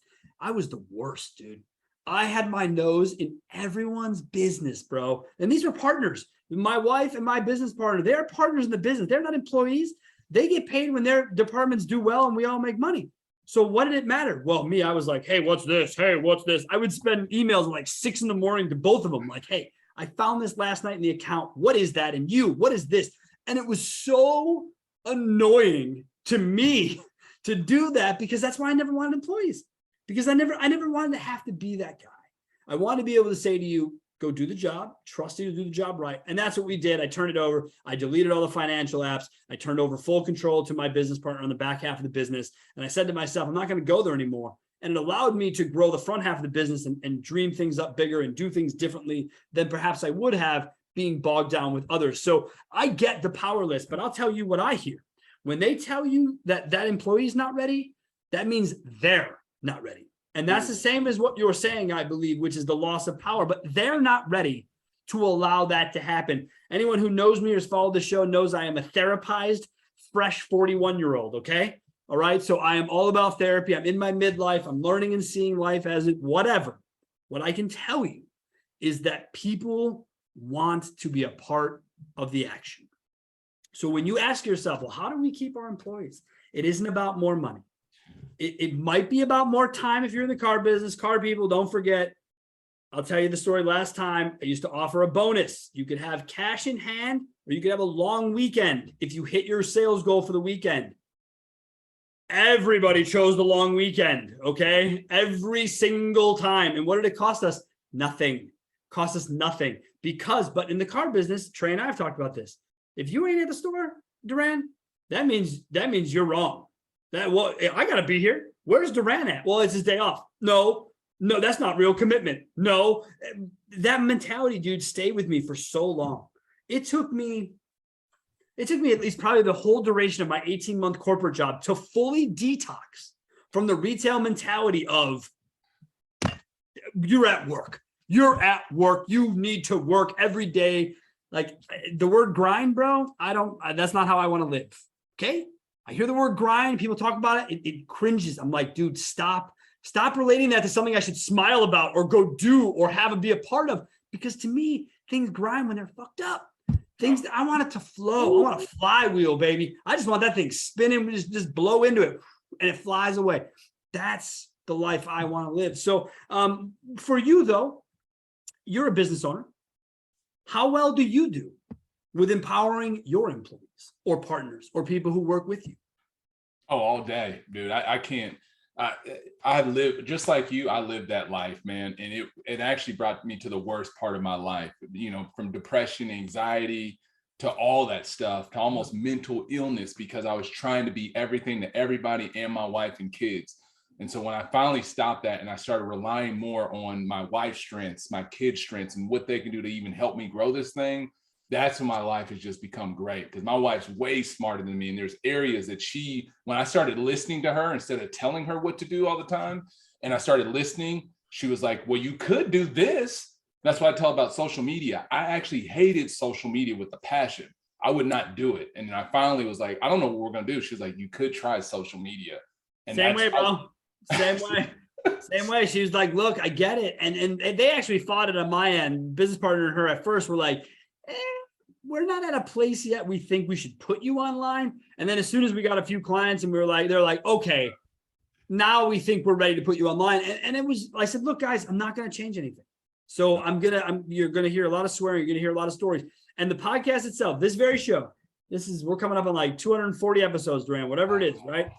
I was the worst, dude. I had my nose in everyone's business, bro. And these were partners. My wife and my business partner, they're partners in the business. They're not employees. They get paid when their departments do well and we all make money. So what did it matter? Well, me, I was like, hey, what's this? Hey, what's this? I would spend emails like 6 a.m. to both of them. Like, hey, I found this last night in the account. What is that? And you, what is this? And it was so annoying to me to do that, because that's why I never wanted employees, because I never wanted to have to be that guy. I want to be able to say to you, go do the job, trust you to do the job right. And that's what we did. I turned it over. I deleted all the financial apps. I turned over full control to my business partner on the back half of the business. And I said to myself, I'm not going to go there anymore. And it allowed me to grow the front half of the business and dream things up bigger and do things differently than perhaps I would have being bogged down with others. So I get the powerless, but I'll tell you what I hear. When they tell you that that employee is not ready, that means they're not ready. And that's the same as what you're saying, I believe, which is the loss of power, but they're not ready to allow that to happen. Anyone who knows me or has followed the show knows I am a therapized, fresh 41-year-old, okay? All right, so I am all about therapy. I'm in my midlife. I'm learning and seeing life as it, whatever. What I can tell you is that people want to be a part of the action. So when you ask yourself, well, how do we keep our employees? It isn't about more money. It might be about more time if you're in the car business. Car people, don't forget, I'll tell you the story last time. I used to offer a bonus. You could have cash in hand, or you could have a long weekend if you hit your sales goal for the weekend. Everybody chose the long weekend, okay? Every single time. And what did it cost us? Nothing. Cost us nothing. But in the car business, Trey and I have talked about this. If you ain't at the store, Duran, that means you're wrong. I got to be here. Where's Duran at? Well, it's his day off. No, that's not real commitment. No, that mentality, dude, stayed with me for so long. It took me at least probably the whole duration of my 18-month corporate job to fully detox from the retail mentality of you're at work. You're at work. You need to work every day. Like the word grind, bro, that's not how I want to live. Okay. I hear the word grind. People talk about it. It cringes. I'm like, dude, stop relating that to something I should smile about or go do or have it be a part of. Because to me, things grind when they're fucked up. Things that I want it to flow. I want a flywheel, baby. I just want that thing spinning, just blow into it and it flies away. That's the life I want to live. So for you though, you're a business owner. How well do you do with empowering your employees or partners or people who work with you? Oh, all day, dude. I can't. I live just like you. I lived that life, man. And it actually brought me to the worst part of my life, from depression, anxiety, to all that stuff, to almost mental illness, because I was trying to be everything to everybody and my wife and kids. And so when I finally stopped that and I started relying more on my wife's strengths, my kids' strengths, and what they can do to even help me grow this thing, that's when my life has just become great, because my wife's way smarter than me. And there's areas that when I started listening to her instead of telling her what to do all the time, and I started listening, she was like, well, you could do this. That's what I tell about social media. I actually hated social media with a passion. I would not do it. And then I finally was like, I don't know what we're going to do. She's like, you could try social media. And same way, bro. Same way. Same way. She was like, look, I get it. And they actually fought it on my end. Business partner and her at first were like, we're not at a place yet we think we should put you online. And then as soon as we got a few clients and they're like, okay, now we think we're ready to put you online. And I said, look, guys, I'm not going to change anything. So you're going to hear a lot of swearing. You're going to hear a lot of stories. And the podcast itself, this very show, we're coming up on like 240 episodes, Duran, whatever it is, right?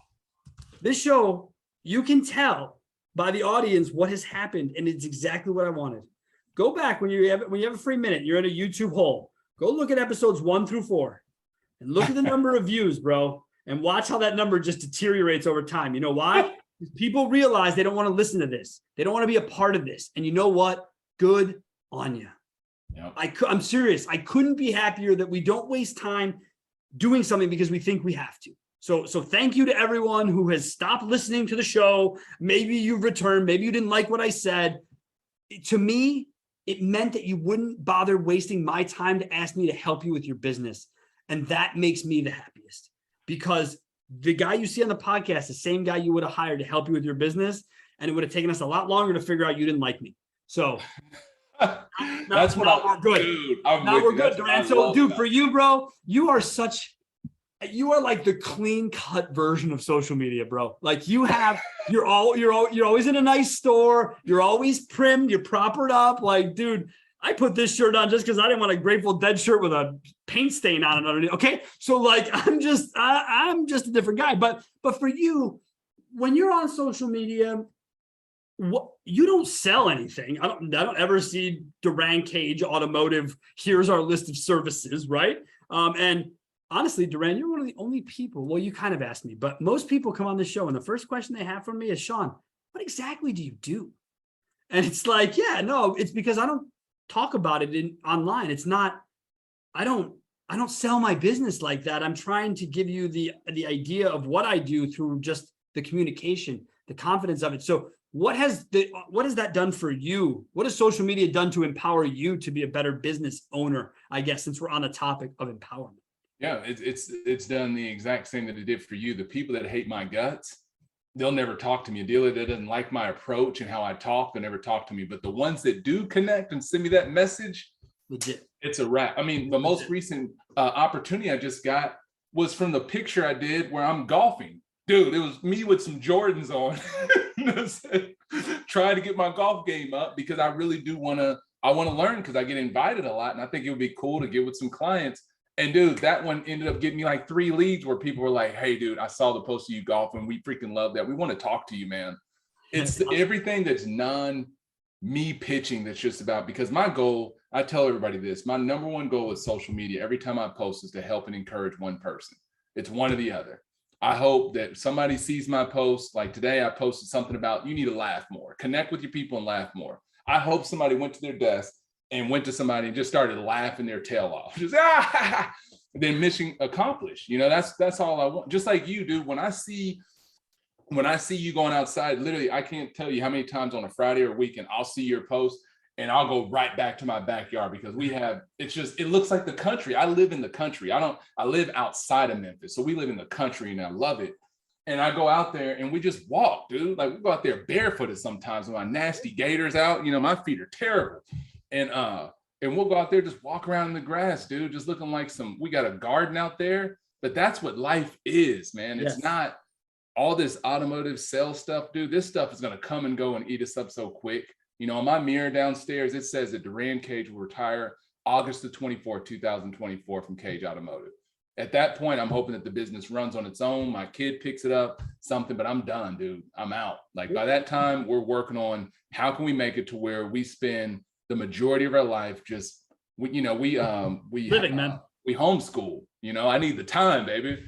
This show, you can tell by the audience what has happened. And it's exactly what I wanted. Go back when you have a free minute, you're in a YouTube hole. Go look at episodes 1 through 4 and look at the number of views, bro, and watch how that number just deteriorates over time. You know why? Because people realize they don't want to listen to this. They don't want to be a part of this. And you know what? Good on you. Yep. I'm serious. I couldn't be happier that we don't waste time doing something because we think we have to. So thank you to everyone who has stopped listening to the show. Maybe you've returned. Maybe you didn't like what I said. To me, it meant that you wouldn't bother wasting my time to ask me to help you with your business. And that makes me the happiest, because the guy you see on the podcast, the same guy you would have hired to help you with your business. And it would have taken us a lot longer to figure out you didn't like me. So that's what we're good. Dude, now we're good, Duran. So dude, for you, bro, you are like the clean cut version of social media, bro. Like you're always in a nice store. You're always primmed. You're propered up. Like, dude, I put this shirt on just because I didn't want a Grateful Dead shirt with a paint stain on it underneath. Okay. So like, I'm just a different guy. But for you, when you're on social media, you don't sell anything. I don't ever see Duran Cage Automotive. Here's our list of services, right? And honestly, Duran, you're one of the only people. Well, you kind of asked me, but most people come on the show, and the first question they have from me is, Sean, what exactly do you do? And it's like, yeah, no, it's because I don't talk about it online. It's not. I don't sell my business like that. I'm trying to give you the idea of what I do through just the communication, the confidence of it. So what has that done for you? What has social media done to empower you to be a better business owner, I guess, since we're on the topic of empowerment? Yeah, it's done the exact same that it did for you. The people that hate my guts, they'll never talk to me. A dealer that doesn't like my approach and how I talk, they'll never talk to me. But the ones that do connect and send me that message, legit, it's a wrap. I mean, the most recent opportunity I just got was from the picture I did where I'm golfing. Dude, it was me with some Jordans on, trying to get my golf game up because I really do want to learn because I get invited a lot. And I think it would be cool to get with some clients. And dude, that one ended up getting me like 3 leads where people were like, hey, dude, I saw the post of you golfing. We freaking love that. We want to talk to you, man. It's everything that's me pitching that's just about, because my goal, I tell everybody this, my number one goal with social media, every time I post, is to help and encourage one person. It's one or the other. I hope that somebody sees my post. Like today, I posted something about you need to laugh more, connect with your people and laugh more. I hope somebody went to their desk and went to somebody and just started laughing their tail off. Just then mission accomplished. You know, that's all I want. Just like you, dude. When I see you going outside, literally, I can't tell you how many times on a Friday or weekend I'll see your post and I'll go right back to my backyard because it looks like the country. I live in the country. I live outside of Memphis. So we live in the country and I love it. And I go out there and we just walk, dude. Like we go out there barefooted sometimes with my nasty gaiters out. You know, my feet are terrible. And we'll go out there, just walk around in the grass, dude, just looking like we got a garden out there. But that's what life is, man. It's not all this automotive sales stuff, dude. This stuff is going to come and go and eat us up so quick. You know, on my mirror downstairs, it says that Duran Cage will retire August the 24th, 2024 from Cage Automotive. At that point, I'm hoping that the business runs on its own. My kid picks it up, something, but I'm done, dude. I'm out. Like by that time, we're working on how can we make it to where we spend the majority of our life just, we living, man. We homeschool. You know, I need the time, baby.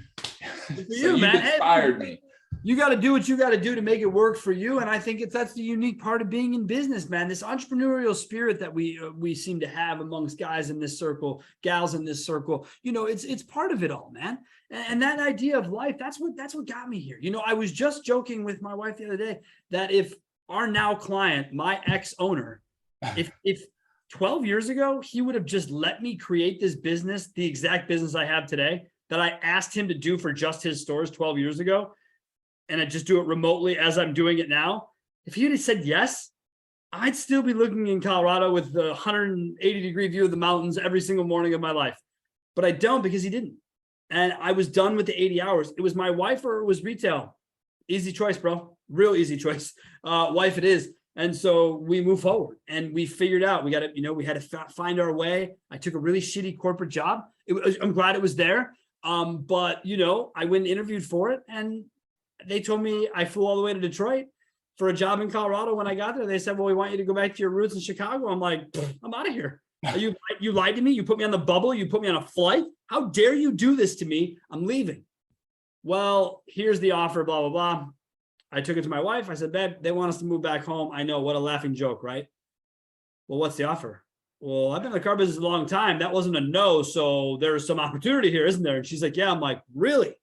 So you inspired me. You got to do what you got to do to make it work for you. And I think that's the unique part of being in business, man. This entrepreneurial spirit that we seem to have amongst guys in this circle, gals in this circle, you know, it's part of it all, man. And that idea of life, that's what got me here. You know, I was just joking with my wife the other day that if our now client, my ex-owner, if 12 years ago, he would have just let me create this business, the exact business I have today that I asked him to do for just his stores 12 years ago, and I just do it remotely as I'm doing it now. If he had said yes, I'd still be looking in Colorado with the 180-degree view of the mountains every single morning of my life. But I don't, because he didn't. And I was done with the 80 hours. It was my wife or it was retail. Easy choice, bro. Real easy choice. Wife it is. And so we move forward and we figured out, we had to find our way. I took a really shitty corporate job. I'm glad it was there. But you know, I went and interviewed for it and they told me I flew all the way to Detroit for a job in Colorado. When I got there, they said, well, we want you to go back to your roots in Chicago. I'm like, I'm out of here. You lied to me. You put me on the bubble. You put me on a flight. How dare you do this to me? I'm leaving. Well, here's the offer, blah, blah, blah. I took it to my wife. I said, babe, they want us to move back home. I know, what a laughing joke, right? Well, what's the offer? Well, I've been in the car business a long time. That wasn't a no. So there's some opportunity here, isn't there? And she's like, yeah. I'm like, really?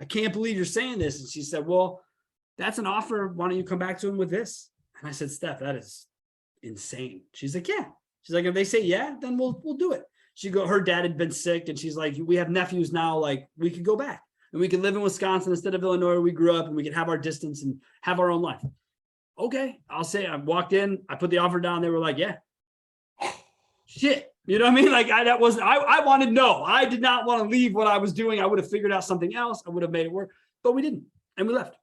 I can't believe you're saying this. And she said, well, that's an offer. Why don't you come back to him with this? And I said, Steph, that is insane. She's like, yeah. She's like, if they say yeah, then we'll do it. Her dad had been sick and she's like, we have nephews now. Like we could go back and we could live in Wisconsin instead of Illinois where we grew up and we could have our distance and have our own life. Okay. I'll say I walked in, I put the offer down. They were like, yeah, shit. You know what I mean? Like I wanted no, I did not want to leave what I was doing. I would have figured out something else. I would have made it work, but we didn't. And we left.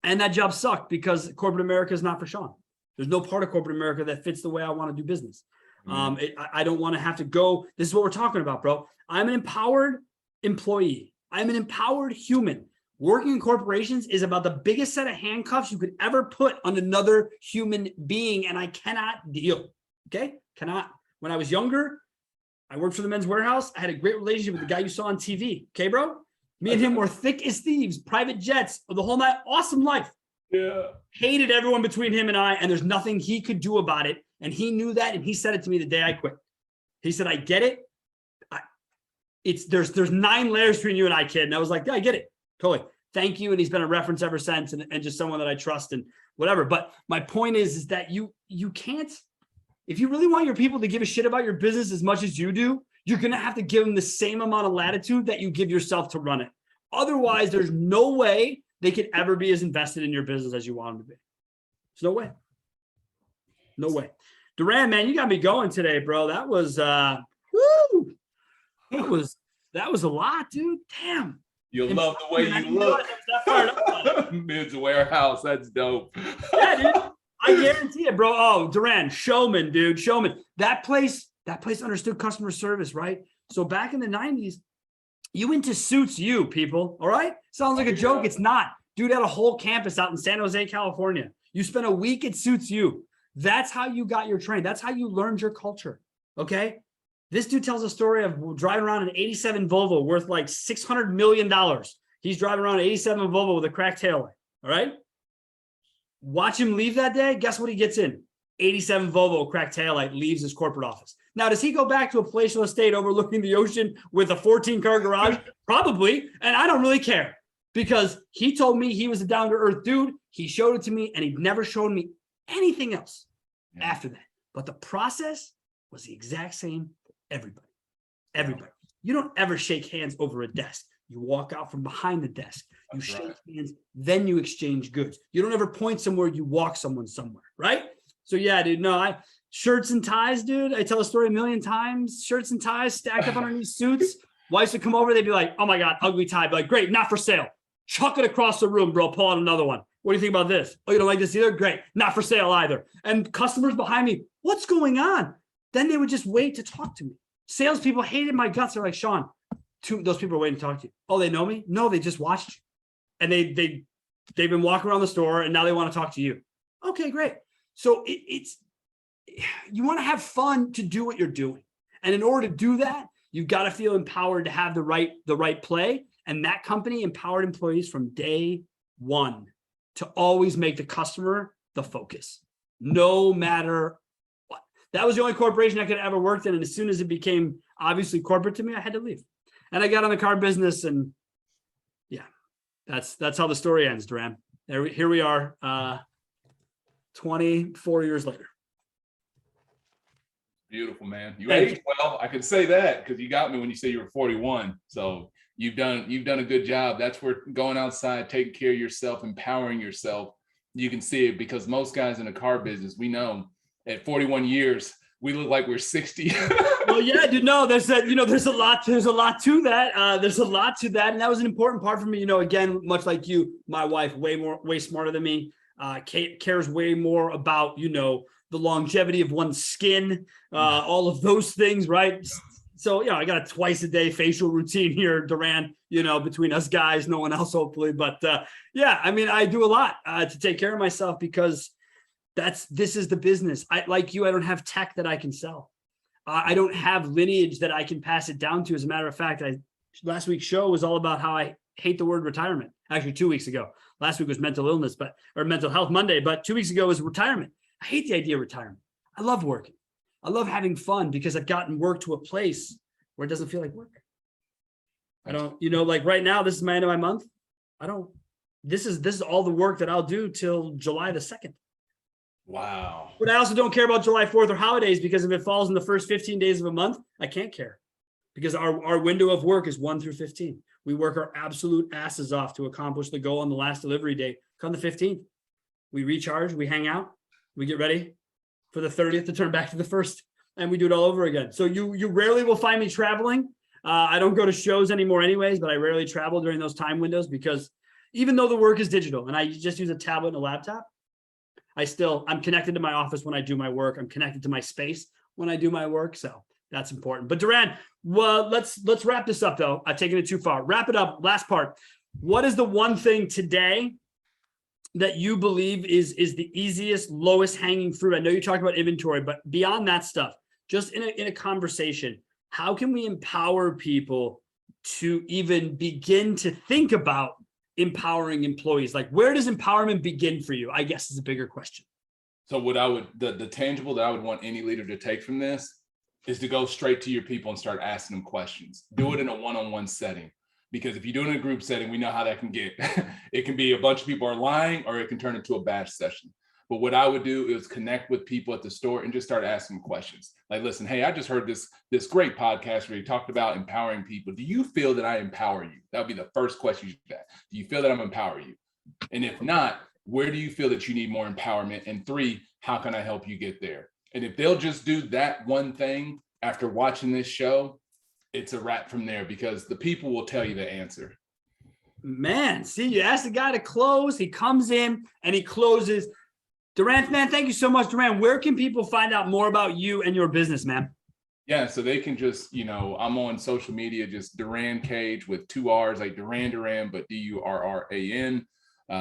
And that job sucked because corporate America is not for Sean. There's no part of corporate America that fits the way I want to do business. I don't want to have to go. This is what we're talking about, bro. I'm an empowered employee. I'm an empowered human. Working in corporations is about the biggest set of handcuffs you could ever put on another human being, and I cannot deal. Okay? Cannot. When I was younger, I worked for the Men's Warehouse. I had a great relationship with the guy you saw on TV. Okay, bro? Me and him were thick as thieves, private jets, the whole night. Awesome life. Yeah. Hated everyone between him and I, and there's nothing he could do about it. And he knew that, and he said it to me the day I quit. He said, I get it. There's 9 layers between you and I, kid. And I was like, yeah, I get it. Totally. Thank you. And he's been a reference ever since, and just someone that I trust and whatever. But my point is that you can't, if you really want your people to give a shit about your business as much as you do, you're going to have to give them the same amount of latitude that you give yourself to run it. Otherwise, there's no way they could ever be as invested in your business as you want them to be. There's no way. No way. Duran, man, you got me going today, bro. That was, woo! That was a lot, dude. Damn. You'll love the way you look. Men's Warehouse. That's dope. Yeah, dude. I guarantee it, bro. Oh, Duran, showman, dude. Showman. That place understood customer service, right? So back in the 90s, you went to Suits You, people. All right? Sounds like a joke. It's not. Dude had a whole campus out in San Jose, California. You spent a week at Suits You. That's how you got your training. That's how you learned your culture. Okay? This dude tells a story of driving around an 87 Volvo worth like $600 million. He's driving around an 87 Volvo with a cracked taillight. All right? Watch him leave that day. Guess what he gets in? 87 Volvo, cracked taillight, leaves his corporate office. Now, does he go back to a palatial estate overlooking the ocean with a 14-car garage? Probably. And I don't really care because he told me he was a down-to-earth dude. He showed it to me, and he never showed me anything else after that. But the process was the exact same for everybody. Everybody. You don't ever shake hands over a desk. You walk out from behind the desk. You shake hands, then you exchange goods. You don't ever point somewhere, you walk someone somewhere, right? So yeah, dude, no, shirts and ties, dude. I tell a story a million times. Shirts and ties stacked up underneath suits. Wives would come over, they'd be like, oh my God, ugly tie. I'd be like, great, not for sale. Chuck it across the room, bro. Pull out another one. What do you think about this? Oh, you don't like this either? Great. Not for sale either. And customers behind me, what's going on? Then they would just wait to talk to me. Salespeople hated my guts. They're like, Sean, those people are waiting to talk to you. Oh, they know me? No, they just watched you. And they've been walking around the store and now they want to talk to you. Okay, great. So you want to have fun to do what you're doing. And in order to do that, you've got to feel empowered to have the right play. And that company empowered employees from day one to always make the customer the focus, no matter what. That was the only corporation I could ever worked in. And as soon as it became obviously corporate to me, I had to leave. And I got on the car business, and yeah, that's how the story ends, Duran. Here we are, 24 years later. Beautiful, man. You aged well. I can say that because you got me when you say you were 41. So you've done a good job. That's where going outside, taking care of yourself, empowering yourself. You can see it because most guys in the car business, we know at 41 years, we look like we're 60. Well, yeah, dude, no, there's a lot to that. There's a lot to that. And that was an important part for me. Again, much like you, my wife, way smarter than me, cares way more about, the longevity of one's skin, all of those things. Right. So, I got a twice a day facial routine here, Duran, between us guys, no one else, hopefully. But yeah, I mean, I do a lot to take care of myself because this is the business. Like you, I don't have tech that I can sell. I don't have lineage that I can pass it down to. As a matter of fact, last week's show was all about how I hate the word retirement. Actually, 2 weeks ago. Last week was mental illness, or mental health Monday, but 2 weeks ago was retirement. I hate the idea of retirement. I love working. I love having fun because I've gotten work to a place where it doesn't feel like work. I don't, like right now, this is my end of my month. This is all the work that I'll do till July the 2nd. Wow. But I also don't care about July 4th or holidays because if it falls in the first 15 days of a month, I can't care because our window of work is 1 through 15. We work our absolute asses off to accomplish the goal on the last delivery day. Come the 15th, we recharge, we hang out, we get ready for the 30th to turn back to the 1st, and we do it all over again. So you rarely will find me traveling. I don't go to shows anymore anyways, but I rarely travel during those time windows because even though the work is digital and I just use a tablet and a laptop, I'm connected to my office when I do my work. I'm connected to my space when I do my work. So that's important. But Duran, well, let's wrap this up though. I've taken it too far. Wrap it up. Last part. What is the one thing today that you believe is the easiest, lowest hanging fruit? I know you talked about inventory, but beyond that stuff, just in a conversation, how can we empower people to even begin to think about empowering employees? Like, where does empowerment begin for you? I guess is a bigger question. So what I would, the tangible that I would want any leader to take from this is to go straight to your people and start asking them questions. Do it in a one-on-one setting. Because if you do it in a group setting, we know how that can get. It can be a bunch of people are lying, or it can turn into a bash session. But what I would do is connect with people at the store and just start asking questions. Like, listen, hey, I just heard this great podcast where you talked about empowering people. Do you feel that I empower you? That would be the first question you should ask. Do you feel that I'm empowering you? And if not, where do you feel that you need more empowerment? And 3, how can I help you get there? And if they'll just do that one thing after watching this show, it's a wrap from there, because the people will tell you the answer. Man, see, you ask the guy to close, he comes in and he closes. Duran, man, thank you so much, Duran. Where can people find out more about you and your business, man? Yeah, so they can just, I'm on social media, just Duran Cage with 2 R's, like Duran, but Durran.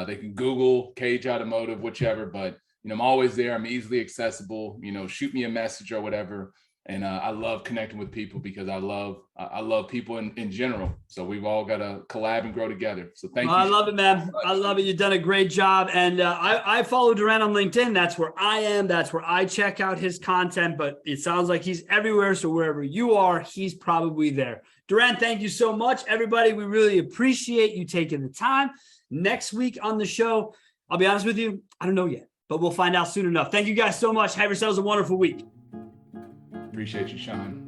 They can Google Cage Automotive, whichever, but, I'm always there. I'm easily accessible, shoot me a message or whatever. And I love connecting with people, because I love people in general. So we've all got to collab and grow together. So thank you. I love it, man. I love it. You've done a great job. And I follow Duran on LinkedIn. That's where I am. That's where I check out his content. But it sounds like he's everywhere. So wherever you are, he's probably there. Duran, thank you so much. Everybody, we really appreciate you taking the time. Next week on the show, I'll be honest with you, I don't know yet, but we'll find out soon enough. Thank you guys so much. Have yourselves a wonderful week. Appreciate you, Sean.